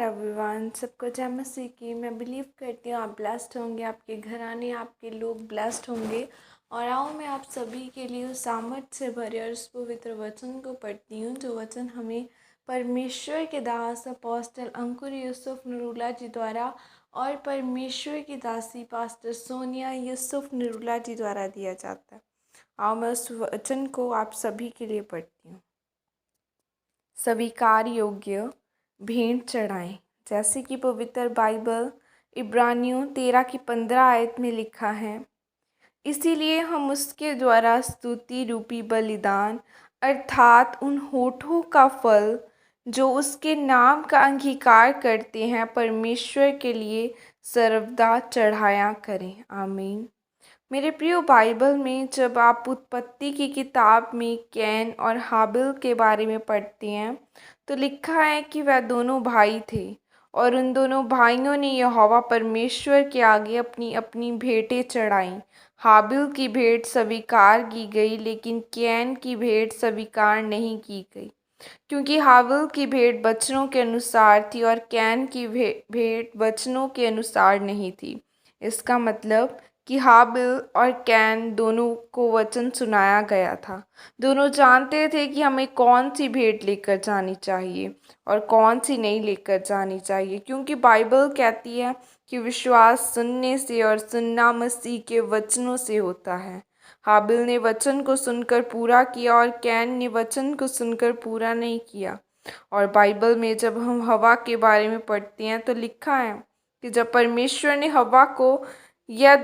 Everyone, सबको जय मसीह की। मैं बिलीव करती हूँ आप ब्लेस्ड होंगे, आपके घराने आपके लोग ब्लेस्ड होंगे। और आओ मैं आप सभी के लिए उस सामर्थ से भरे और उस पवित्र वचन को पढ़ती हूँ, जो वचन हमें परमेश्वर के दास अपोस्टल अंकुर यूसुफ नरूला जी द्वारा और परमेश्वर की दासी पास्टर सोनिया यूसुफ नरूला जी द्वारा दिया जाता है। आओ मैं उस वचन को आप सभी के लिए पढ़ती हूँ। स्वीकार योग्य भेंट चढ़ाएं, जैसे कि पवित्र बाइबल इब्रानियों 13 की 15 आयत में लिखा है। इसीलिए हम उसके द्वारा स्तुति रूपी बलिदान अर्थात उन होठों का फल जो उसके नाम का अंगीकार करते हैं, परमेश्वर के लिए सर्वदा चढ़ाया करें। आमीन। मेरे प्रिय, बाइबल में जब आप उत्पत्ति की किताब में कैन और हाबिल के बारे में पढ़ते हैं तो लिखा है कि वह दोनों भाई थे और उन दोनों भाइयों ने यहोवा परमेश्वर के आगे अपनी अपनी भेंटें चढ़ाईं। हाबिल की भेंट स्वीकार की गई, लेकिन कैन की भेंट स्वीकार नहीं की गई, क्योंकि हाबिल की भेंट वचनों के अनुसार थी और कैन की भेंट वचनों के अनुसार नहीं थी। इसका मतलब कि हाबिल और कैन दोनों को वचन सुनाया गया था। दोनों जानते थे कि हमें कौन सी भेंट लेकर जानी चाहिए और कौन सी नहीं लेकर जानी चाहिए, क्योंकि बाइबल कहती है कि विश्वास सुनने से और सुनना मसीह के वचनों से होता है। हाबिल ने वचन को सुनकर पूरा किया और कैन ने वचन को सुनकर पूरा नहीं किया। और बाइबल में जब हम हवा के बारे में पढ़ते हैं तो लिखा है कि जब परमेश्वर ने हवा को यह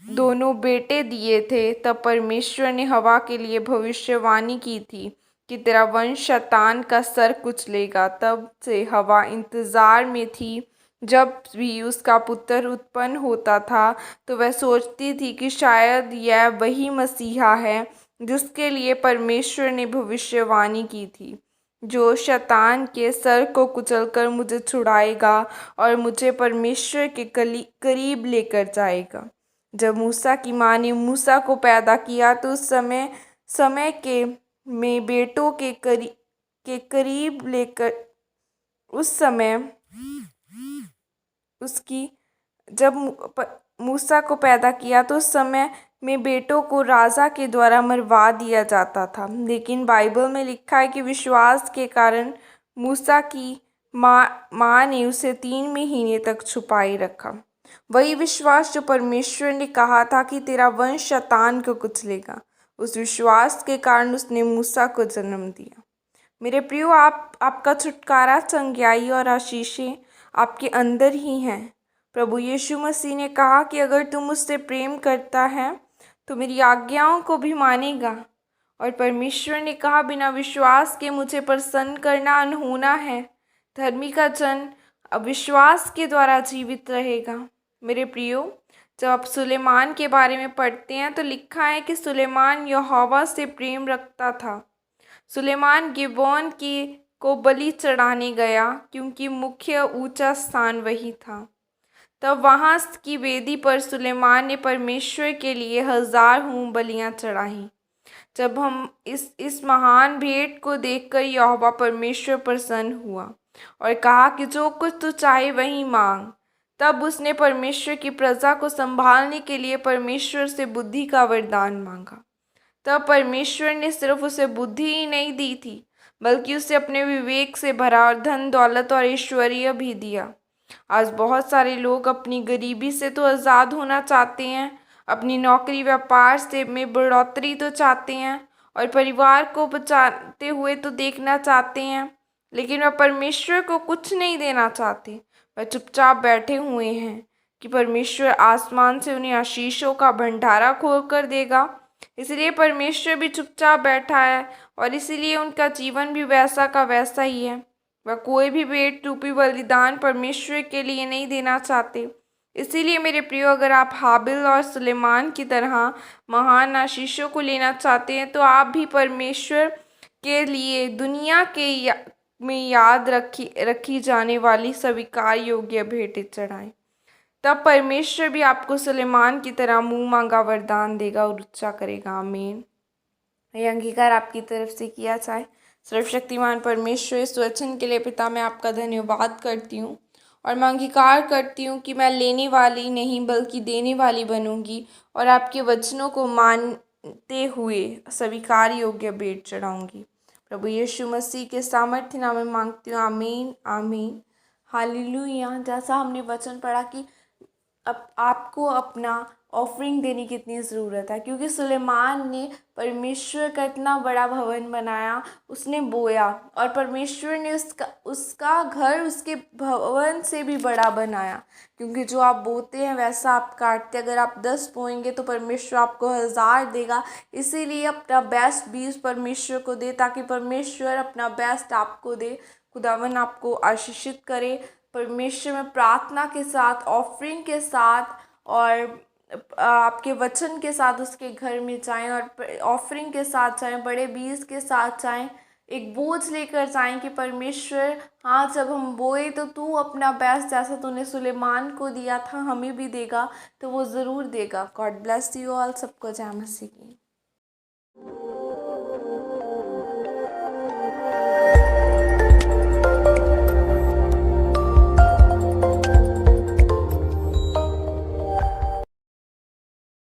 दोनों बेटे दिए थे, तब परमेश्वर ने हवा के लिए भविष्यवाणी की थी कि तेरा वंश शैतान का सर कुचलेगा। तब से हवा इंतज़ार में थी। जब भी उसका पुत्र उत्पन्न होता था तो वह सोचती थी कि शायद यह वही मसीहा है जिसके लिए परमेश्वर ने भविष्यवाणी की थी, जो शैतान के सर को कुचलकर मुझे छुड़ाएगा और मुझे परमेश्वर के करीब लेकर जाएगा। जब मूसा की माँ ने मूसा को पैदा किया तो उस समय के में बेटों के करीब लेकर उस समय उसकी जब मूसा को पैदा किया तो उस समय में बेटों को राजा के द्वारा मरवा दिया जाता था। लेकिन बाइबल में लिखा है कि विश्वास के कारण मूसा की माँ ने उसे 3 महीने तक छुपाए रखा। वही विश्वास जो परमेश्वर ने कहा था कि तेरा वंश शैतान को कुचलेगा, उस विश्वास के कारण उसने मूसा को जन्म दिया। मेरे प्रियो, आपका छुटकारा, चंगाई और आशीषें आपके अंदर ही हैं। प्रभु यीशु मसीह ने कहा कि अगर तुम मुझसे प्रेम करता है तो मेरी आज्ञाओं को भी मानेगा। और परमेश्वर ने कहा, बिना विश्वास के मुझे प्रसन्न करना अनहोना है। धर्मी का जन अविश्वास के द्वारा जीवित रहेगा। मेरे प्रियो, जब आप सुलेमान के बारे में पढ़ते हैं तो लिखा है कि सुलेमान यहोवा से प्रेम रखता था। सुलेमान गिबोन को बलि चढ़ाने गया क्योंकि मुख्य ऊंचा स्थान वही था। तब वहाँ की वेदी पर सुलेमान ने परमेश्वर के लिए 1000 होम बलियाँ चढ़ाईं। जब हम इस महान भेंट को देखकर यहोवा परमेश्वर प्रसन्न हुआ और कहा कि जो कुछ तू चाहे वही मांग। तब उसने परमेश्वर की प्रजा को संभालने के लिए परमेश्वर से बुद्धि का वरदान मांगा। तब परमेश्वर ने सिर्फ उसे बुद्धि ही नहीं दी थी, बल्कि उसे अपने विवेक से भरा और धन दौलत और ऐश्वर्य भी दिया। आज बहुत सारे लोग अपनी गरीबी से तो आज़ाद होना चाहते हैं, अपनी नौकरी व्यापार से में बढ़ोतरी तो चाहते हैं और परिवार को बचाते हुए तो देखना चाहते हैं, लेकिन वह परमेश्वर को कुछ नहीं देना चाहते। वह चुपचाप बैठे हुए हैं कि परमेश्वर आसमान से उन्हें आशीषों का भंडारा खोल कर देगा। इसलिए परमेश्वर भी चुपचाप बैठा है और इसीलिए उनका जीवन भी वैसा का वैसा ही है। वह कोई भी भेंट रूपी बलिदान परमेश्वर के लिए नहीं देना चाहते। इसीलिए मेरे प्रियो, अगर आप हाबिल और सुलेमान की तरह महान आशीषों को लेना चाहते हैं तो आप भी परमेश्वर के लिए दुनिया में याद रखी जाने वाली स्वीकार योग्य भेंटें चढ़ाएं। तब परमेश्वर भी आपको सुलेमान की तरह मुंह मांगा वरदान देगा और ऊंचा करेगा। आमीन। यह अंगीकार आपकी तरफ से किया जाए सर्वशक्तिमान परमेश्वर, इस वचन के लिए पिता मैं आपका धन्यवाद करती हूँ और मैं अंगीकार करती हूँ कि मैं लेने वाली नहीं बल्कि देने वाली बनूंगी और आपके वचनों को मानते हुए स्वीकार योग्य भेंट चढ़ाऊंगी। प्रभु यीशु मसीह के सामर्थ्य नाम में मांगती हूँ, आमीन आमीन। हालेलुया। जैसा हमने वचन पढ़ा कि अब आपको अपना ऑफरिंग देने की इतनी ज़रूरत है, क्योंकि सुलेमान ने परमेश्वर का इतना बड़ा भवन बनाया, उसने बोया और परमेश्वर ने उसका घर उसके भवन से भी बड़ा बनाया, क्योंकि जो आप बोते हैं वैसा आप काटते। अगर आप 10 बोएंगे तो परमेश्वर आपको 1000 देगा। इसीलिए अपना बेस्ट बीज परमेश्वर को दे, ताकि परमेश्वर अपना बेस्ट आपको दे। खुदावन आपको आशीषित करे। परमेश्वर में प्रार्थना के साथ, ऑफरिंग के साथ और आपके वचन के साथ उसके घर में जाएं और ऑफरिंग के साथ जाएं, बड़े बीज के साथ जाएं, एक बोझ लेकर जाएं कि परमेश्वर हाँ, जब हम बोए तो तू अपना बेस्ट जैसा तूने सुलेमान को दिया था हमें भी देगा, तो वो ज़रूर देगा। God bless you all. सबको जय मसीह की।